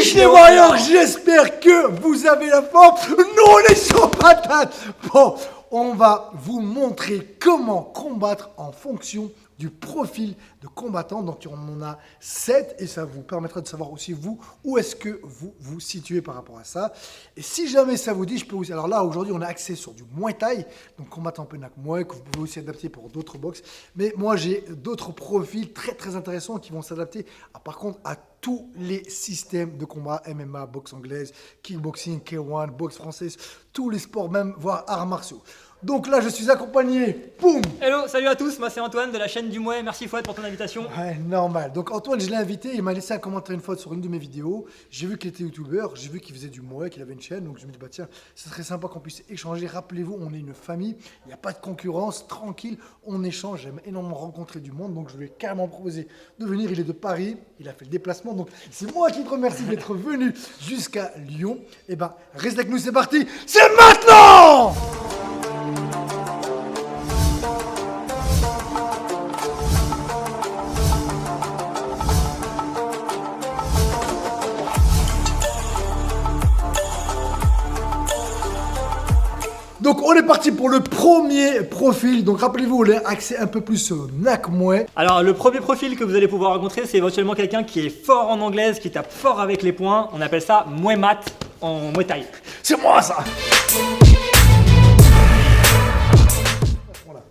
Wesh les voyants, j'espère que vous avez la forme. Nous on est sur patate. Bon, on va vous montrer comment combattre en fonction du profil de combattant. Donc on en a 7 et ça vous permettra de savoir aussi vous où est-ce que vous vous situez par rapport à ça. Et si jamais ça vous dit, je peux aussi... Alors là aujourd'hui on a axé sur du Muay Thai, donc combattant Penak Muay, que vous pouvez aussi adapter pour d'autres box. Mais moi j'ai d'autres profils très intéressants qui vont s'adapter par contre à tous les systèmes de combat, MMA, boxe anglaise, kickboxing, K1, boxe française, tous les sports même, voire arts martiaux. Donc là, je suis accompagné, boum. Hello, salut à tous, moi c'est Antoine de la chaîne du Mouet, merci Fouad pour ton invitation. Ouais, normal. Donc Antoine, je l'ai invité, il m'a laissé un commentaire une fois sur une de mes vidéos. J'ai vu qu'il était youtubeur, j'ai vu qu'il faisait du Mouet, qu'il avait une chaîne, donc je me dis, bah tiens, ce serait sympa qu'on puisse échanger. Rappelez-vous, on est une famille, il n'y a pas de concurrence, tranquille, on échange, j'aime énormément rencontrer du monde, donc je lui ai carrément proposé de venir, il est de Paris, il a fait le déplacement, donc c'est moi qui te remercie d'être venu jusqu'à Lyon. Et ben, reste avec nous, c'est parti, c'est maintenant! Donc on est parti pour le premier profil. Donc rappelez-vous, on est axé un peu plus sur Nak Muay. Alors le premier profil que vous allez pouvoir rencontrer, c'est éventuellement quelqu'un qui est fort en anglaise, qui tape fort avec les poings. On appelle ça Muay Mat en Muay Thai. C'est moi ça.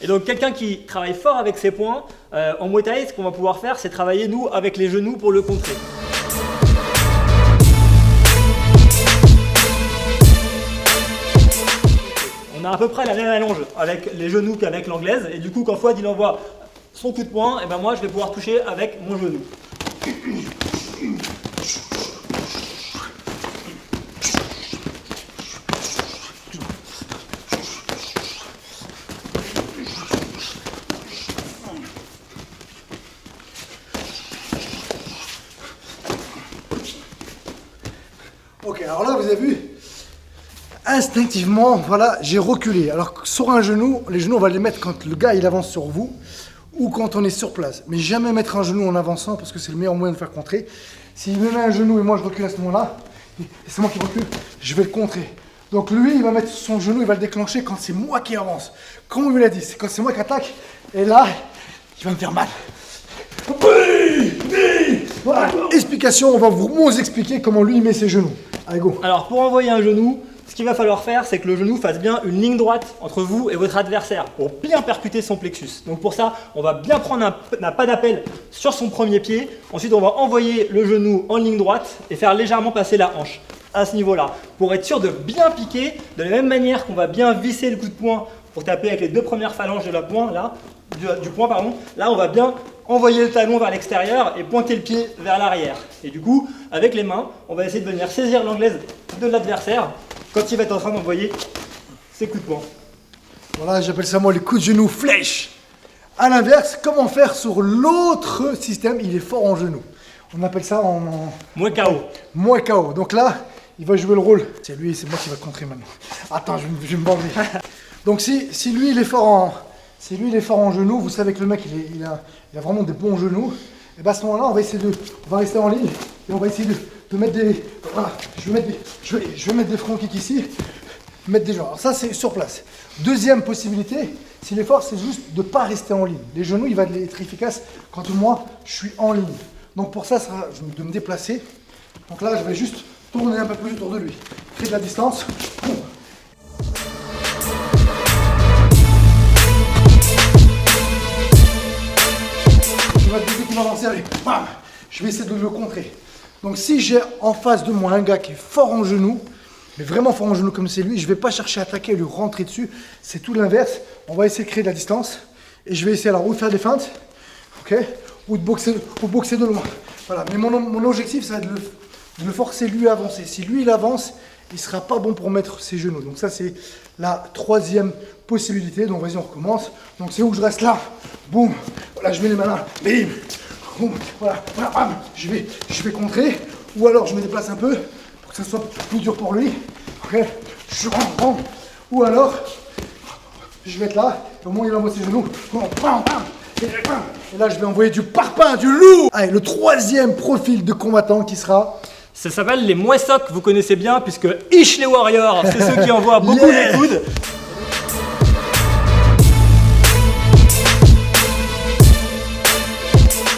Et donc quelqu'un qui travaille fort avec ses poings, en Muay Thai, ce qu'on va pouvoir faire, c'est travailler nous avec les genoux pour le contrer. On a à peu près la même allonge avec les genoux qu'avec l'anglaise, et du coup quand Fouad il envoie son coup de poing, et ben moi je vais pouvoir toucher avec mon genou. Ok, alors là vous avez vu, instinctivement, voilà, j'ai reculé. Alors sur un genou, les genoux on va les mettre quand le gars il avance sur vous ou quand on est sur place. Mais jamais mettre un genou en avançant parce que c'est le meilleur moyen de faire contrer. S'il me met un genou et moi je recule à ce moment-là, et c'est moi qui recule, je vais le contrer. Donc lui il va mettre son genou, il va le déclencher quand c'est moi qui avance. Comme on vous l'a dit, c'est quand c'est moi qui attaque et là, il va me faire mal. Voilà, explication, on va vous expliquer comment lui il met ses genoux. Allez go. Alors pour envoyer un genou, ce qu'il va falloir faire, c'est que le genou fasse bien une ligne droite entre vous et votre adversaire pour bien percuter son plexus. Donc pour ça, on va bien prendre un pas d'appel sur son premier pied. Ensuite, on va envoyer le genou en ligne droite et faire légèrement passer la hanche à ce niveau-là. Pour être sûr de bien piquer, de la même manière qu'on va bien visser le coup de poing pour taper avec les deux premières phalanges de la poing, là, du poing, pardon. Là, on va bien envoyer le talon vers l'extérieur et pointer le pied vers l'arrière. Et du coup, avec les mains, on va essayer de venir saisir l'anglaise de l'adversaire quand il va être en train d'envoyer ses coups de poing. Voilà, j'appelle ça moi les coups de genou flèche. A l'inverse, comment faire sur l'autre système, il est fort en genou. On appelle ça en Muay KO. Muay KO. Donc là, il va jouer le rôle. C'est lui, c'est moi qui va contrer maintenant. Attends, je vais me bander. Donc si lui il est fort en genou, vous savez que le mec il a vraiment des bons genoux. Et bien à ce moment-là, on va rester en ligne et on va essayer de mettre des. Voilà, je vais mettre des front kicks ici, mettre des jambes. Alors ça c'est sur place. Deuxième possibilité, s'il est fort, c'est juste de ne pas rester en ligne. Les genoux, il va être efficace quand moi je suis en ligne. Donc pour ça, ça sera de me déplacer. Donc là, je vais juste tourner un peu plus autour de lui, créer de la distance. Boum. Dès qu'il va avancer, allez, bam, je vais essayer de le contrer. Donc si j'ai en face de moi un gars qui est fort en genou, mais vraiment fort en genou comme c'est lui, je ne vais pas chercher à attaquer et lui rentrer dessus. C'est tout l'inverse. On va essayer de créer de la distance. Et je vais essayer alors ou de faire des feintes, ok, ou de boxer de loin. Voilà. Mais mon objectif, ça va être de le forcer lui à avancer. Si lui il avance, il ne sera pas bon pour mettre ses genoux. Donc ça c'est la troisième possibilité. Donc vas-y, on recommence. Donc c'est où je reste là. Boum. Voilà, je mets les mains là. Bim. Boum. Voilà. Voilà. Bam. Je vais contrer. Ou alors je me déplace un peu pour que ça soit plus dur pour lui. Ok. Je rentre. Ou alors je vais être là. Au moins il envoie ses genoux. Bam, bam, bam. Et là je vais envoyer du parpaing, du loup. Allez, le troisième profil de combattant qui sera Ça s'appelle les Muay Sok, vous connaissez bien, puisque Ish les Warriors, c'est ceux qui envoient beaucoup les coudes.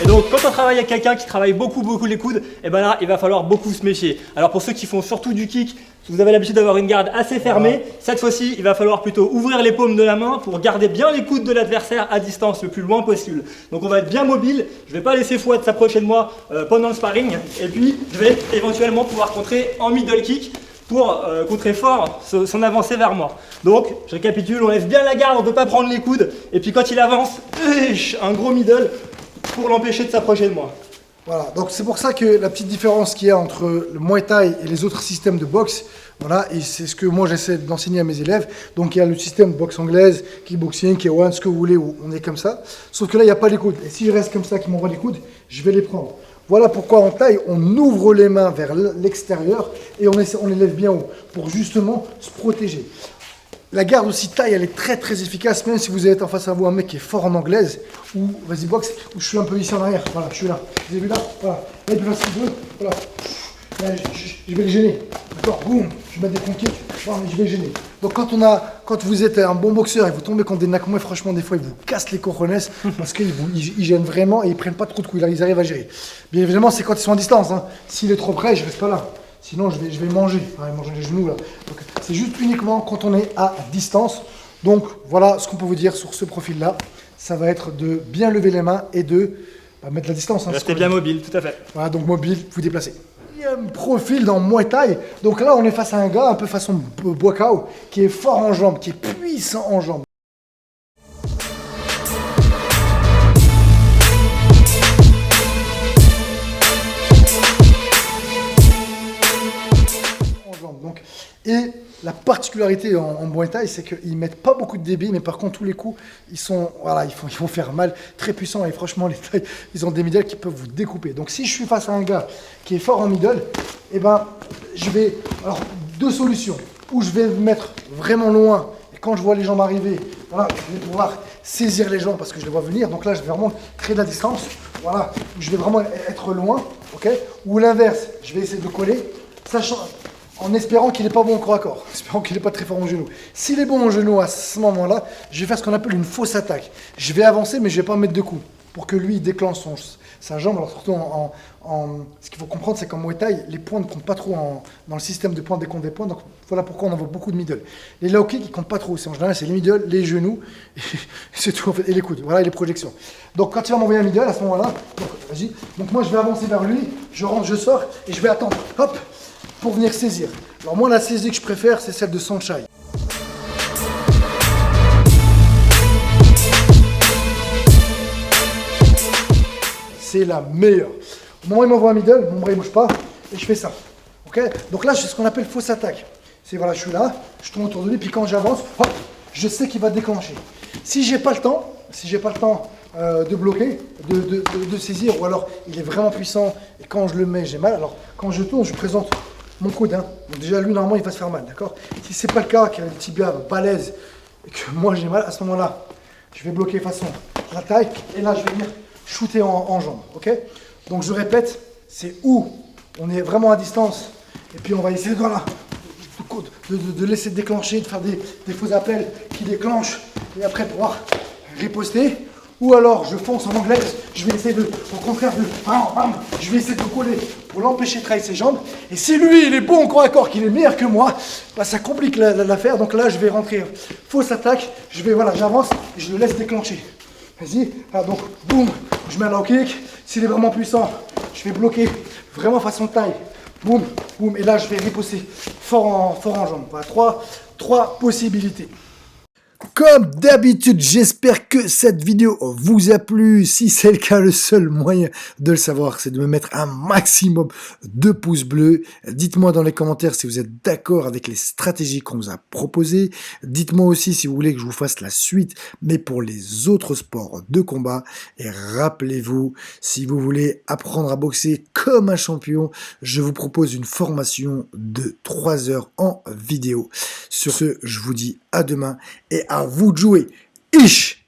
Et donc, quand on travaille avec quelqu'un qui travaille beaucoup les coudes, et ben là, il va falloir beaucoup se méfier. Alors pour ceux qui font surtout du kick, si vous avez l'habitude d'avoir une garde assez fermée, cette fois-ci, il va falloir plutôt ouvrir les paumes de la main pour garder bien les coudes de l'adversaire à distance le plus loin possible. Donc on va être bien mobile, je ne vais pas laisser Fouad s'approcher de moi pendant le sparring, et puis je vais éventuellement pouvoir contrer en middle kick pour contrer fort son avancée vers moi. Donc, je récapitule, on lève bien la garde, on ne peut pas prendre les coudes, et puis quand il avance, un gros middle pour l'empêcher de s'approcher de moi. Voilà, donc c'est pour ça que la petite différence qu'il y a entre le Muay Thai et les autres systèmes de boxe, voilà, et c'est ce que moi j'essaie d'enseigner à mes élèves. Donc il y a le système de boxe anglaise, kickboxing, K1, ce que vous voulez, où on est comme ça. Sauf que là, il n'y a pas les coudes. Et si je reste comme ça, qui m'envoie les coudes, je vais les prendre. Voilà pourquoi en taille, on ouvre les mains vers l'extérieur et on les lève bien haut pour justement se protéger. La garde aussi taille, elle est très efficace, même si vous êtes en face à vous un mec qui est fort en anglaise, ou vas-y boxe, ou je suis un peu ici en arrière, voilà, je suis là, vous avez vu là, voilà, là il peut faire ce qu'il veut, voilà, là, je vais le gêner, d'accord, boum, je vais mettre des conquêtes, voilà, je vais le gêner. Donc quand vous êtes un bon boxeur et vous tombez contre des Nakamura, franchement des fois ils vous cassent les cojones parce qu'ils gênent vraiment et ils prennent pas trop de coups, ils arrivent à gérer. Bien évidemment c'est quand ils sont à distance, hein. S'il est trop près, je reste pas là. Sinon, je vais manger, manger les genoux là. C'est juste uniquement quand on est à distance. Donc, voilà ce qu'on peut vous dire sur ce profil-là. Ça va être de bien lever les mains et de mettre la distance. Hein, restez bien mobile, tout à fait. Voilà, donc mobile, vous déplacez. Il y a un profil dans Muay Thai. Donc là, on est face à un gars un peu façon Buakaw, qui est fort en jambes, qui est puissant en jambes. Donc, et la particularité en Muay Thai, c'est qu'ils mettent pas beaucoup de débit, mais par contre tous les coups, ils vont faire mal, très puissants. Et franchement, les Thai, ils ont des middle qui peuvent vous découper. Donc si je suis face à un gars qui est fort en middle, et ben je vais, alors deux solutions, ou je vais me mettre vraiment loin. Et quand je vois les jambes arriver, voilà, je vais pouvoir saisir les jambes parce que je les vois venir. Donc là, je vais vraiment créer de la distance. Voilà, je vais vraiment être loin, ok. Ou l'inverse, je vais essayer de coller, sachant. En espérant qu'il n'est pas bon au corps à corps, en espérant qu'il n'est pas très fort en genou. S'il est bon en genou à ce moment-là, je vais faire ce qu'on appelle une fausse attaque. Je vais avancer, mais je ne vais pas mettre de coups pour que lui il déclenche sa jambe. Alors surtout ce qu'il faut comprendre, c'est qu'en Muay Thai, les points ne comptent pas trop dans le système de points dès qu'on des points. Donc voilà pourquoi on envoie beaucoup de middle. Les low kicks, ils ne comptent pas trop. En général, c'est les middle, les genoux, c'est tout en fait, et les coudes. Voilà, et les projections. Donc quand il va m'envoyer un middle à ce moment-là, vas-y. Donc moi je vais avancer vers lui, je rentre, je sors et je vais attendre. Hop, pour venir saisir. Alors moi la saisie que je préfère c'est celle de Saenchai. C'est la meilleure. Au moment où il m'envoie un middle, mon bras ne bouge pas et je fais ça. Ok. Donc là c'est ce qu'on appelle fausse attaque. C'est voilà, je suis là, je tourne autour de lui, puis quand j'avance, hop, je sais qu'il va déclencher. Si j'ai pas le temps, de bloquer, de saisir, ou alors il est vraiment puissant et quand je le mets j'ai mal. Alors quand je tourne, je présente mon coude, hein. Donc déjà lui normalement il va se faire mal, d'accord. Si c'est pas le cas, qu'il a le tibia balèze et que moi j'ai mal, à ce moment-là, je vais bloquer façon la taille et là je vais venir shooter en jambe, ok. Donc je répète, c'est où on est vraiment à distance et puis on va essayer de laisser déclencher, de faire des faux appels qui déclenchent et après pouvoir riposter. Ou alors je fonce en anglaise, je vais essayer au contraire je vais essayer de coller pour l'empêcher de travailler ses jambes. Et si lui il est bon au corps à corps, qu'il est meilleur que moi, bah, ça complique l'affaire. Donc là je vais rentrer fausse attaque, j'avance et je le laisse déclencher. Vas-y, donc boum, je mets un low kick. S'il est vraiment puissant, je vais bloquer vraiment façon taille. Boum, boum, et là je vais riposter fort en jambes. Voilà, trois possibilités. Comme d'habitude, j'espère que cette vidéo vous a plu. Si c'est le cas, le seul moyen de le savoir, c'est de me mettre un maximum de pouces bleus. Dites-moi dans les commentaires si vous êtes d'accord avec les stratégies qu'on vous a proposées. Dites-moi aussi si vous voulez que je vous fasse la suite, mais pour les autres sports de combat. Et rappelez-vous, si vous voulez apprendre à boxer comme un champion, je vous propose une formation de 3 heures en vidéo. Sur ce, je vous dis à demain et à vous de jouer. Ish!